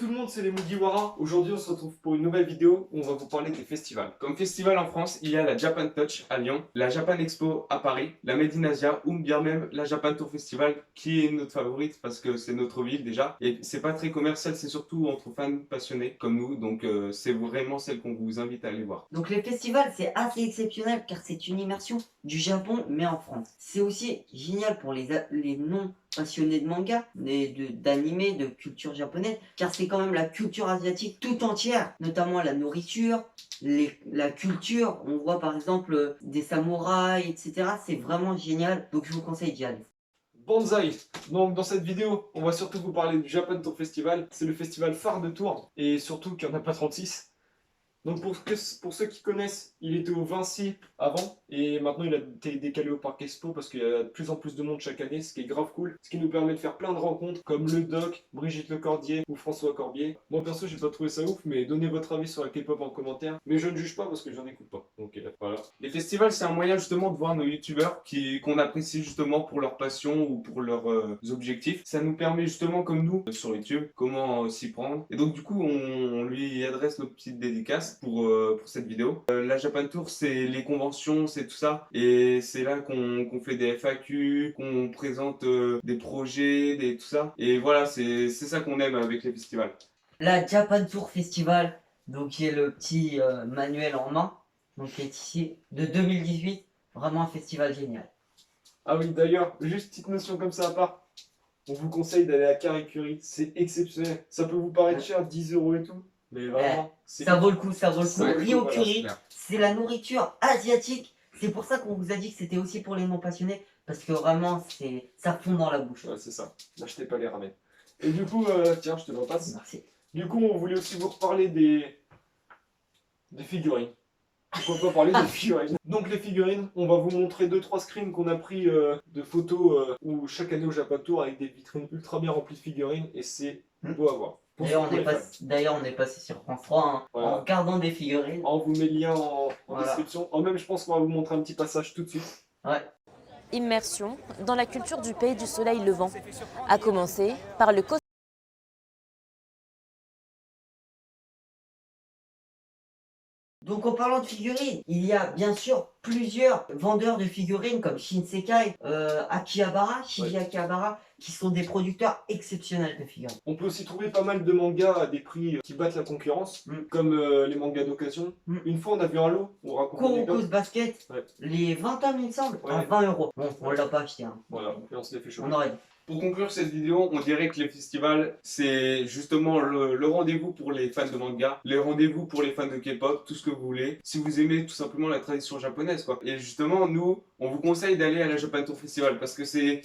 tout le monde, c'est les Mugiwara. Aujourd'hui, on se retrouve pour une nouvelle vidéo où on va vous parler des festivals. Comme festival en France, il y a la Japan Touch à Lyon, la Japan Expo à Paris, la Made in Asia ou bien même la Japan Tour Festival qui est notre favorite parce que c'est notre ville déjà. Et c'est pas très commercial, c'est surtout entre fans passionnés comme nous. Donc c'est vraiment celle qu'on vous invite à aller voir. Donc le festival, c'est assez exceptionnel car c'est une immersion du Japon mais en France. C'est aussi génial pour les non-passionnés de manga, d'anime, de culture japonaise, car c'est quand même la culture asiatique tout entière, notamment la nourriture, la culture. On voit par exemple des samouraïs, etc. C'est vraiment génial, donc je vous conseille d'y aller. Banzai. Donc dans cette vidéo, on va surtout vous parler du Japan Tour Festival. C'est le festival phare de Tours et surtout qu'il n'y en a pas 36. Donc pour ceux qui connaissent, il était au Vinci avant et maintenant il a été décalé au Parc Expo parce qu'il y a de plus en plus de monde chaque année, ce qui est grave cool. Ce qui nous permet de faire plein de rencontres comme le Doc, Brigitte Lecordier ou François Corbier. Moi perso j'ai pas trouvé ça ouf, mais donnez votre avis sur la K-pop en commentaire. Mais je ne juge pas parce que j'en écoute pas. Donc voilà. Les festivals c'est un moyen justement de voir nos youtubeurs qu'on apprécie justement pour leur passion ou pour leurs objectifs. Ça nous permet justement comme nous sur YouTube comment s'y prendre. Et donc du coup on lui adresse nos petites dédicaces pour cette vidéo. La Japan Tour, c'est les conventions, c'est tout ça. Et c'est là qu'on fait des FAQ, qu'on présente des projets, tout ça. Et voilà, c'est ça qu'on aime avec les festivals. La Japan Tour Festival, donc qui est le petit manuel en main, donc qui est ici de 2018, vraiment un festival génial. Ah oui, d'ailleurs, juste petite notion comme ça à part. On vous conseille d'aller à Karikuri, c'est exceptionnel. Ça peut vous paraître cher, 10 € et tout. Mais vraiment, ça vaut le coup, ça vaut le coup. Ouais, Rio voilà, Curry, c'est la nourriture asiatique. C'est pour ça qu'on vous a dit que c'était aussi pour les non passionnés, parce que vraiment, ça fond dans la bouche. Ouais, c'est ça. N'achetez pas les ramen. Et du coup, tiens, je te le repasse. Merci. Du coup, on voulait aussi vous reparler des figurines. Pourquoi pas parler des figurines? Donc les figurines, on va vous montrer 2-3 screens qu'on a pris de photos où chaque année au Japan Tour avec des vitrines ultra bien remplies de figurines et c'est beau à voir. D'ailleurs, on est passé sur France 3 hein, voilà. en regardant des figurines. On vous met le lien en voilà. description. En même, je pense qu'on va vous montrer un petit passage tout de suite. Ouais. Immersion dans la culture du pays du soleil levant, à commencer par le Donc en parlant de figurines, il y a bien sûr plusieurs vendeurs de figurines comme Shinsekai, Akihabara, Shibuya Akihabara, qui sont des producteurs exceptionnels de figurines. On peut aussi trouver pas mal de mangas à des prix qui battent la concurrence, comme les mangas d'occasion. Une fois on a vu un lot, on raconte Kuroko's Basket, ouais. les 20 tomes il me semble, à 20 €. Bon, on l'a pas acheté. Hein. Voilà, et on se les fait chaud. On aurait dit. Pour conclure cette vidéo, on dirait que les festivals, c'est justement le rendez-vous pour les fans de manga, les rendez-vous pour les fans de K-pop, tout ce que vous voulez. Si vous aimez tout simplement la tradition japonaise, quoi. Et justement, nous, on vous conseille d'aller à la Japan Tour Festival parce que c'est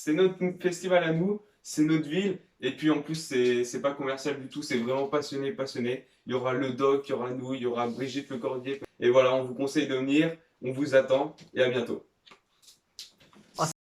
notre festival à nous, c'est notre ville. Et puis en plus, c'est pas commercial du tout, c'est vraiment passionné. Il y aura le Doc, il y aura nous, il y aura Brigitte Lecordier. Et voilà, on vous conseille de venir, on vous attend et à bientôt.